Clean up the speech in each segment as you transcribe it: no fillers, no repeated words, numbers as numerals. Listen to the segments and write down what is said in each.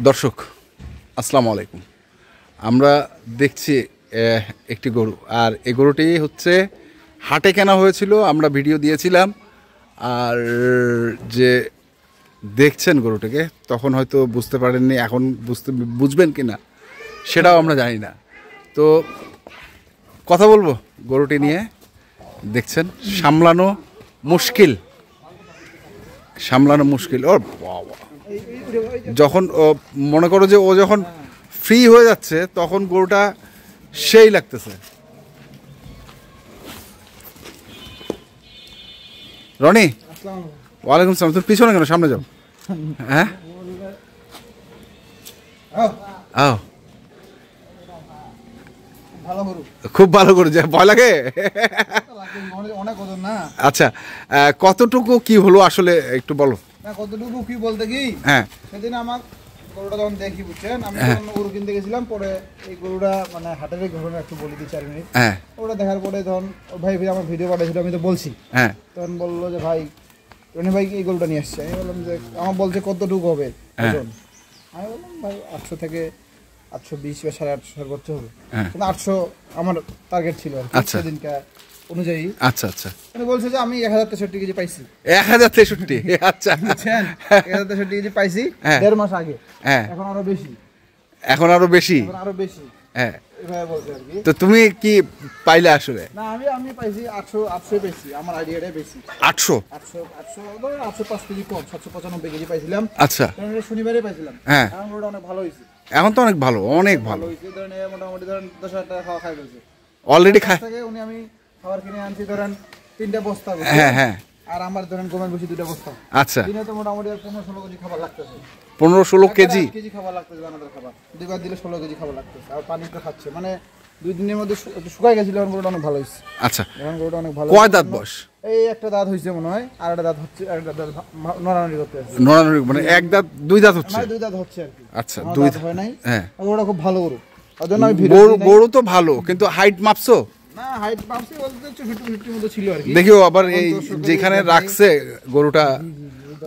দর্শক আসসালামু আলাইকুম। আমরা দেখছি একটি গরু, আর এই গরুটি হচ্ছে হাটে কেনা হয়েছিল, আমরা ভিডিও দিয়েছিলাম। আর যে দেখছেন গরুটাকে তখন হয়তো বুঝতে পারেননি, এখন বুঝবেন কি না সেটাও আমরা জানি না। তো কথা বলবো গরুটি নিয়ে। দেখছেন সামলানো মুশকিল, ওর বাবা। যখন মনে করো যে ও যখন ফ্রি হয়ে যাচ্ছে তখন গরুটা সেই লাগতেছে। রনি, ওয়ালাইকুম সালাম। তুমি পিছনে কেন, সামনে যাও। হ্যাঁ, খুব ভালো গরু, যে ভয় লাগে। আচ্ছা, কতটুকু কি হলো আসলে একটু বলো। কতটুকু কি বলতে কি, হ্যাঁ সেদিন আমার গরুটা যখন দেখি, বুঝছেন, আমি যখন গরু কিনতে গেছিলাম, পরে এই গরুটা মানে হাটের ঘটনা একটু বলে দিই 4 মিনিট। ওটা দেখার পরে তখন ভাই আমার ভিডিও পাঠাইছিল, আমি তো বলছি। তখন বললো যে ভাই রনি ভাই এই গরুটা নিয়ে আসছে। আমি বললাম যে আমার বলছে কতটুকু হবে ওজন। আমি বললাম ভাই 800 থেকে 820 বা 850 সর্বোচ্চ হবে, কিন্তু 800 আমার টার্গেট ছিল সেদিনকার অনুযায়ী। আচ্ছা আচ্ছা, উনি বলছে যে আমি 1063 কেজি পাইছি। 1063? আচ্ছা, বুঝছেন, 1063 কেজি পাইছি 1.5 মাস আগে। এখন আরো বেশি, হ্যাঁ। তো তুমি কি পাইলে আসলে? না, আমি পাইছি 800 পাইছি, আমার আইডিয়াটাই বেশি। 800 805 কেজি কম, 795 কেজি পাইছিলাম। আচ্ছা, শনিবারে পাইছিলাম। এখন ওটা অনেক ভালো হয়েছে, এখন তো অনেক ভালো হয়েছে। ধরেন মোটামুটি ধরেন 10,000 টাকা খাওয়া খাই ফেলছে অলরেডি। উনি আমি খাবার কিনে আনছি ধরেন 3টা বস্তা। হ্যাঁ, আর আমার ধরেন গমের বসি 2টা বস্তা। আচ্ছা, দিনে তো মোটামুটি 15-16 কেজি খাবার লাগতেছে। 15-16 কেজি খাবার লাগতেছে, দানাদার খাবার। 2বার দিলে 16 কেজি খাবার লাগতেছে। আর পানি তো খাচ্ছে, মানে 2 দিনের মধ্যে শুকাই গেছিল। এখন গরুটা অনেক ভালো হয়েছে। আচ্ছা, এখন গরুটা অনেক ভালো। কয় দাঁত বয়স? এই একটা দাঁত হয়েছে মনে হয়, আর একটা দাঁত হচ্ছে, একটা দাঁত নড়ানড়ি করতে আছে। নড়ানড়ি মানে এক দাঁত, 2 দাঁত হচ্ছে? 2 দাঁত হচ্ছে আর কি। আচ্ছা, 2 দাঁত হয় নাই। হ্যাঁ, গরুটা খুব ভালো গরু। ওজন্য আমি গরু তো ভালো, কিন্তু হাইট মাপছো? না, হাইট মাপছি বলতে 50-50 মতো ছিল আর কি। দেখিও আবার এই যেখানে রাখছে গরুটা,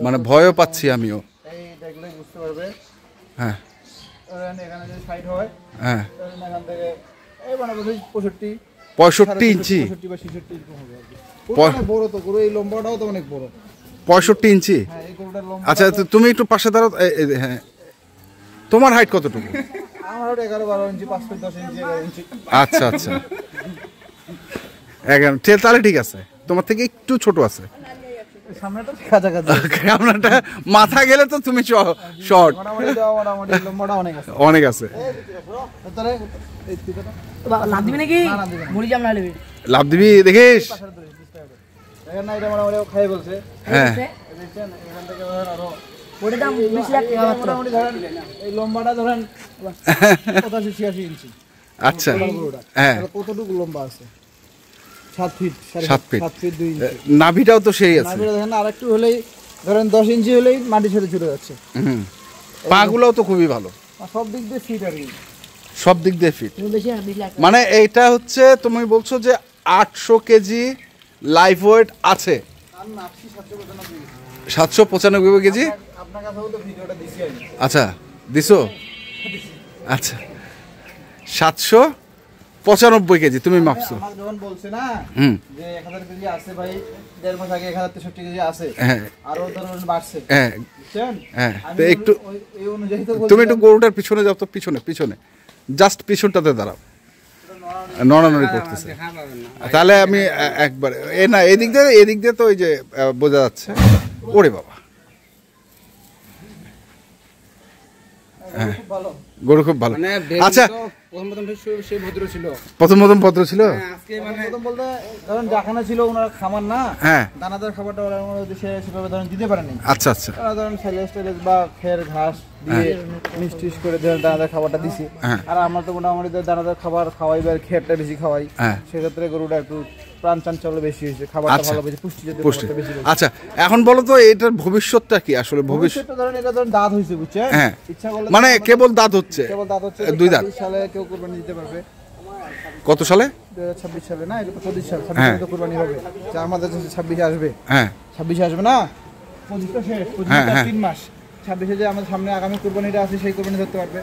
মানে ভয়ও পাচ্ছি আমিও। এই দেখলে বুঝতে পারবে। হ্যাঁ, এখানে যদি সাইড হয়, হ্যাঁ, এখান থেকে এই মানে 65 ইঞ্চি, 65 বা 66 এরকম হবে আর কি। অনেক বড় তো গরু, এই লম্বাটাও তো অনেক বড়। 65 ইঞ্চি? হ্যাঁ, এই গরুটার লম্বা। আচ্ছা, তুমি একটু পাশে দাঁড়াও। হ্যাঁ, তোমার হাইট কতটুকু? আমার হাইট 11-12 ইঞ্চি, 5 ফিট 10 ইঞ্চি, 11 ইঞ্চি। আচ্ছা আচ্ছা, তাহলে ঠিক আছে। তোমার থেকে একটু ছোট আছে সামনেটা, কাছাকাছি। সামনেটা মাথা গেলে তো তুমি শর্ট। মোটামুটি লম্বাটা অনেক আছে। লাভ দিবি নাকি? মরি যাম না লেবি। লাভ দিবি দেখিস। না, এটা মোটামুটি খাই বলছে। হ্যাঁ, দেখছেন, এখান থেকে আরো ওটা দাম 20 লাখ টাকা মাত্র। মোটামুটি ধরেন এই লম্বাটা ধরেন 85-86 ইঞ্চি। আচ্ছা, হ্যাঁ। কতটুকু লম্বা আছে? 7 ফিট, 7 ফিট 2 ইঞ্চি। নাভিটাও তো সেই আছে। নাভিটা দেখেন, আর একটু হলেই ধরেন 10 ইঞ্চি হলেই মাটি ছেড়ে চলে যাচ্ছে। পাগুলোও তো খুবই ভালো, সব দিক দিয়ে ফিট আর কি। সব দিক দিয়ে ফিট। বেশি 20 লাখ। মানে এইটা হচ্ছে তুমি বলছো যে 800 কেজি লাইফ ওয়েট আছে। 795 কেজি। আপনার কাছেও তো ভিডিওটা দিছি আমি। আচ্ছা, দিছো? আচ্ছা, 795 কেজি তুমি মাপছো। আমাকে যখন বলছে না যে 1000 কেজি আছে ভাই, 1.5 মাস আগে 1063 কেজি আছে, আর ওর ধরুন বাড়ছে। হ্যাঁ, বুঝছেন? হ্যাঁ, তো একটু এই অনুযায়ী তো তুমি একটু গরুটার পিছনে যাও তো, পিছনে জাস্ট পিছনটাতে দাঁড়াও। নড়ানড়ি করতেছে, তাহলে আমি একবার না এদিক দিয়ে তো ওই যে বোঝা যাচ্ছে। ওরে বাবা, গরু খুব ভালো। আচ্ছা, প্রথম ভদ্র ছিল। ধরেন যাখানে ছিল ওনার খামার না, দানাদার খাবারটা ওরা সেভাবে ধরেন দিতে পারেনি। আচ্ছা আচ্ছা, ধরেন সাইলেজ বা খের ঘাস দিয়ে মিষ্টি করে দানাদার খাবারটা দিছি। আর আমরা তো মোটামুটি দানাদার খাবার খাওয়াই বা খেরটা বেশি খাওয়াই, সেক্ষেত্রে গরুটা একটু প্রাণ চাঞ্চল্য বেশি হয়েছে, খাবারটা ভালো বেশি, পুষ্টি বেশি। আচ্ছা, এখন বলো তো এটার ভবিষ্যৎটা কি আসলে? ভবিষ্যৎটা ধরেন এটা ধরেন দাঁত হয়েছে, বুঝছেন? ইচ্ছা করলে মানে কেবল দাঁত হচ্ছে, 2 দাঁত। 26 সালে কেউ কুরবানি দিতে পারবে। কত সালে? 2026 সালে না, এটা তো 25 সাল, 26 সালে তো কুরবানি হবে। আমাদের 26 আসবে। 26 আসবে না, 25টা শেষ, হ্যাঁ, 25টা হ্যাঁ। 3 মাস। 26-এ যে আমাদের সামনে আগামী কোরবানিটা আছে সেই কোরবানি ধরতে পারবে।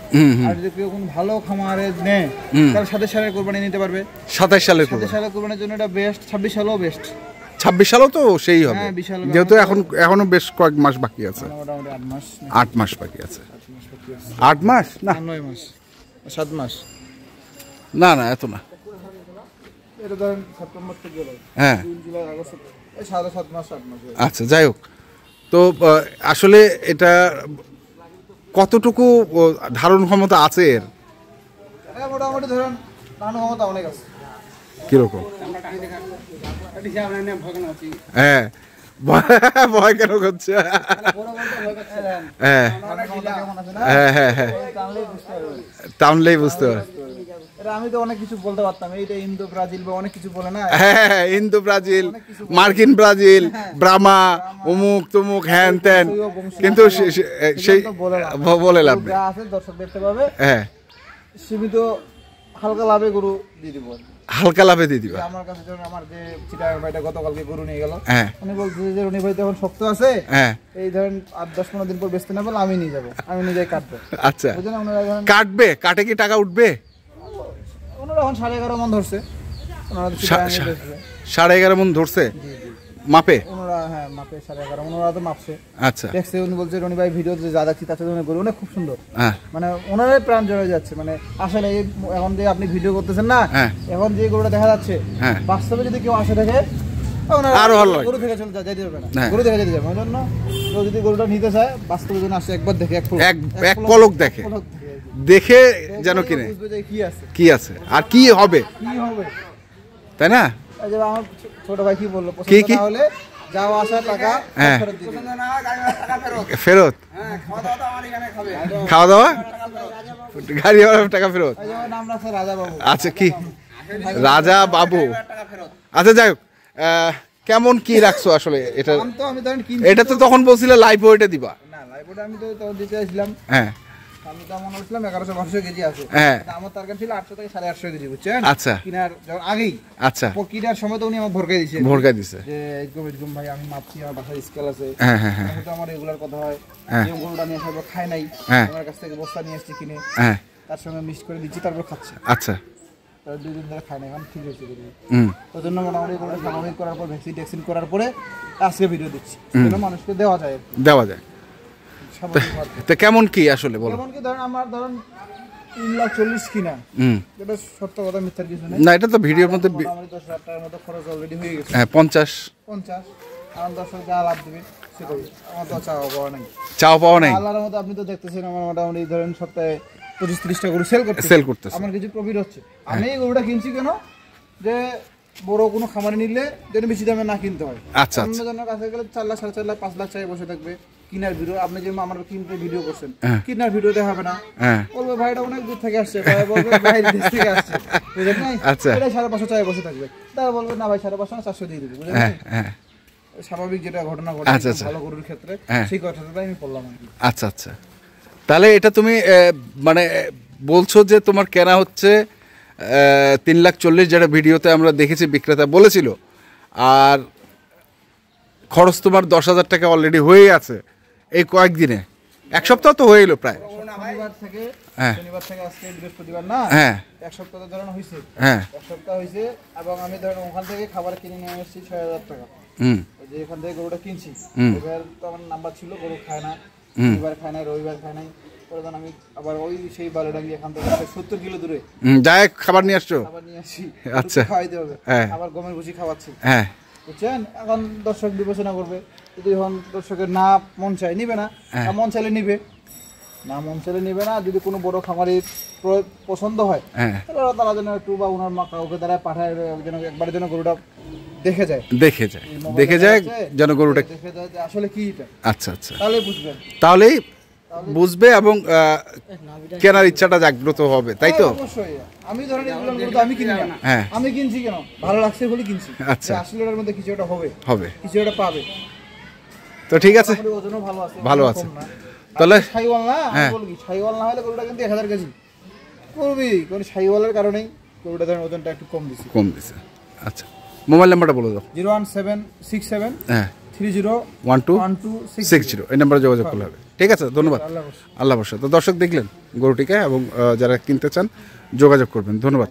আর যদি কেউ কোনো ভালো খামারে নেয় তাহলে 27 সালের কোরবানি নিতে পারবে। 27 সালের 27 সালের কোরবানির জন্য এটা বেস্ট, 26 সালেও বেস্ট। 26 সালও তো সেই হবে, হ্যাঁ, 20 সালও যেহেতু এখনো বেশ কয়েক মাস বাকি আছে। মোটামুটি 8 মাস 8 মাস বাকি আছে। 8 মাস না, 9 মাস 7 মাস। না না এত না। এটা ধরেন সেপ্টেম্বর থেকে গেল, হ্যাঁ, জুন জুলাই আগস্ট, এই 7.5 মাস 8 মাস। আচ্ছা যাই হোক। তো আসলে এটা কতটুকু ধারণ ক্ষমতা আছে এর? এটা মোটামুটি ধরেন ধারণ ক্ষমতা অনেক আছে। কিরকম? হ্যাঁ, ভয় কেন করছে? হ্যাঁ হ্যাঁ হ্যাঁ হ্যাঁ, টানলেই বুঝতে পারে। আমি তো অনেক কিছু বলতে পারতাম, এইটা ইন্দো ব্রাজিল বা অনেক কিছু বলে না। হ্যাঁ, ইন্দো ব্রাজিল, মার্কিন ব্রাজিল, ব্রাহ্মা, অমুক তমুক, হ্যান ত্যান, কিন্তু সেই বলে লাভ নেই। যা আছে দর্শক দেখতে পাবে। হ্যাঁ, সীমিত হালকা লাভে গরু দিয়ে দিব। হালকা লাভে দিয়ে দিবা। আমার কাছে যখন আমার যে চিটাগাং ভাইটা গতকালকে গরু নিয়ে গেল, হ্যাঁ, উনি বলছে যে রনি ভাই তো এখন শক্ত আছে, হ্যাঁ, এই ধরেন 8-10-15 দিন পর বেচতে না বলে আমি নিয়ে যাবো, আমি নিজে কাটবো। আচ্ছা, বুঝলেন? ওনারা এখন কাটবে, কাটে কি টাকা উঠবে? ওনারা এখন 11.5 মণ ধরছে, ওনারা তো চিটাগাংয়ে বেচছে। 11.5 মণ ধরছে মাপে? ওনারা হ্যাঁ মাপে 11.5, ওনারা তো মাপছে। আচ্ছা, দেখছে, উনি বলছে রনি ভাই ভিডিও যে যা দেখছি তার সাথে গরু অনেক খুব সুন্দর, হ্যাঁ, মানে ওনারাই প্রাণ জড়ায় যাচ্ছে। মানে আসলে এই এখন যে আপনি ভিডিও করতেছেন না, হ্যাঁ, এখন যে গরুটা দেখা যাচ্ছে, হ্যাঁ, বাস্তবে যদি কেউ আসে দেখে ওনারা আরো ভালো লাগে। গরু থেকে চলে যেতে পারবে না, হ্যাঁ। গরু দেখে যেতে যাবে। ওই জন্য কেউ যদি গরুটা নিতে চায় বাস্তবে যেন আসে, একবার দেখে এক পলক দেখে, দেখে যেন কিনে বুঝবে যে কি আছে, কি আছে আর কি হবে, কি হবে। তাই না? এই যে আমার ছোট ভাই কি বললো, কি? পছন্দ না হলে যাওয়া আসা টাকা হ্যাঁ। ফেরত দিবে। ফেরত? খাওয়া দাওয়া, গাড়ি ভাড়া, টাকা ফেরত। এই যে ওর নাম রাখছে রাজা বাবু। আচ্ছা, কি রাজা বাবু? আচ্ছা যাই হোক, কেমন কি রাখছো আসলে এটা? আমি ধরেন কিনছি, এটা তো তখন বলছিলে লাইভ ওয়েটে দিবা। না লাইভটা আমি তো দিতে চাইছিলাম, হ্যাঁ, আমি তো মনে হচ্ছিলাম 1100-1200 কেজি আছে। হ্যাঁ, আমার টার্গেট ছিল 800 থেকে 850 কেজি, বুঝছেন? আচ্ছা, কিনার যখন আগেই, আচ্ছা, কিনার সময় তো উনি আমার ভরকাই দিছে, ভরকাই দিছে যে এরকম ভাই আমি মাপছি, আমার বাসায় স্কেল আছে, হ্যাঁ হ্যাঁ হ্যাঁ হয়তো আমার রেগুলার কথা হয়, হ্যাঁ। যে গরুটা নিয়ে আসবো খায় নাই, হ্যাঁ। আমার কাছ থেকে বস্তা নিয়ে আসছি কিনে, হ্যাঁ, তার সঙ্গে মিক্স করে দিচ্ছি, তারপর খাচ্ছে। আচ্ছা, তার 2 দিন ধরে খায় না, এখন ঠিক হয়েছে গরু। হুম, ওই জন্য মোটামুটি গরুটা স্বাভাবিক করার পর ভ্যাকসিন করার পরে আজকে ভিডিও দিচ্ছি, যেন মানুষকে দেওয়া যায় দেওয়া যায়। স্বাভাবিকভাবে। তো কেমন কি আসলে বলো? যেমন কি ধরেন আমার ধরেন 3,40,000 কিনা, হুম, এটা সত্য কথা, মিথ্যার কিছু নেই। না এটা তো ভিডিওর মধ্যে মোটামুটি 10,000 টাকার মতো খরচ অলরেডি হয়ে গেছে। হ্যাঁ, 50 আমার দর্শক যা লাভ দিবে সেটাই, আমার তো চাওয়া পাওয়া নাই। চাও পাওয়া নাই, আল্লাহর মতো আপনি তো দেখতেছেন আমার মোটামুটি ধরেন সপ্তাহে 25-30টা গরু সেল করতেছে। আমার কিছু প্রফিট হচ্ছে। আমি এই গরুটা কিনছি কেন, যে বড় কোনো খামারে নিলে যেন বেশি দামে না কিনতে হয়। আচ্ছা, অন্য জনের কাছে গেলে 4 লাখ 4.5 লাখ 5 লাখ চাই বসে থাকবে কিনার ভিডিও। আপনি যে আমার কিনতে ভিডিও করছেন, কিনার ভিডিও দেখাবে না, হ্যাঁ, বলবে ভাইটা অনেক দূর থেকে আসছে, ভাই বলবে বাইরের দেশ থেকে আসছে, বুঝলেন নাই? আচ্ছা। এটা 550 চাই বসে থাকবে, তারা বলবে না ভাই 550 না 400 দিয়ে দিবে, বুঝলেন? হ্যাঁ হ্যাঁ, স্বাভাবিক যেটা ঘটনা ঘটে আচ্ছা, আচ্ছা। ভালো গরুর ক্ষেত্রে, হ্যাঁ। সেই কথাটাই আমি বললাম আর কি। আচ্ছা আচ্ছা। তাহলে এটা তুমি মানে বলছো যে তোমার কেনা হচ্ছে 3,40,000, যেটা ভিডিওতে আমরা দেখেছি বিক্রেতা বলেছিল, আর খরচ তোমার 10,000 টাকা অলরেডি হয়ে আছে এই কয়েকদিনে, এক সপ্তাহ তো হয়ে এলো প্রায়। শনিবার থেকে হ্যাঁ। শনিবার থেকে আজকে বৃহস্পতিবার না, হ্যাঁ এক সপ্তাহ তো ধরেন হয়েছে, হ্যাঁ, এক সপ্তাহ হয়েছে। এবং আমি ধরেন ওখান থেকে খাবার কিনে নিয়ে এসেছি 6,000 টাকা, হুম, যে এখান থেকে গরুটা কিনছি। হুম। এবার তো আমার নাম্বার ছিল, গরু খায় না, হুম। শনিবার খায় না, রবিবার খায় নাই। পরে তখন আমি আবার ওই সেই বারোডাঙ্গি এখান থেকে 70 কিলো দূরে যাই খাবার নিয়ে আসছো? খাবার নিয়ে আসি, আচ্ছা। খাওয়াইতে হবে, হ্যাঁ। আবার গমের ভুসি খাওয়াচ্ছি, হ্যাঁ, বুঝছেন? এখন দর্শক বিবেচনা করবে, যদি এখন দর্শকের না মন চায় নিবে না, হ্যাঁ। না মন চাইলে নিবে না, মন চাইলে নিবে না। যদি কোনো বড় খামারের পছন্দ হয়, হ্যাঁ, তাহলে ওরা তারা যেন একটু বা ওনার মা কাউকে দ্বারা পাঠায়, যেন একবারের জন্য গরুটা দেখে যায়, দেখে যায়, দেখে যায় যেন গরুটা। দেখে যায় যে আসলে কি এটা, আচ্ছা আচ্ছা, তাহলে বুঝবেন। তাহলেই বুঝবে এবং কেনার ইচ্ছাটা জাগ্রত হবে, তাই তো? হ্যাঁ, অবশ্যই। আমি ধরেন এগুলো গরু তো আমি কিনি না, হ্যাঁ। আমি কিনছি কেন, ভালো লাগছে বলে কিনছি। আচ্ছা। যে আসলে ওটার মধ্যে কিছু একটা হবে, হবে, কিছু একটা পাবে। তো ঠিক আছে, আমাদের ওজনও ভালো আছে, ভালো ওজন আছে। কম না। তাহলে আর শাহিওয়াল না, আমি হ্যাঁ। বলি কি, শাহিওয়াল না হলে গরুটা কিন্তু 1000 কেজি করবি, কারণ শাহিওয়ালের কারণেই গরুটা ধরেন ওজনটা একটু কম দিছি। কম দিছে। আচ্ছা, মোবাইল নাম্বারটা বলে দাও। 01767 হ্যাঁ 301260 এই নাম্বারে যোগাযোগ করলে হবে। ঠিক আছে, ধন্যবাদ। আল্লাহ হাফেজ। তো দর্শক দেখলেন গরুটিকে, এবং যারা কিনতে চান যোগাযোগ করবেন। ধন্যবাদ।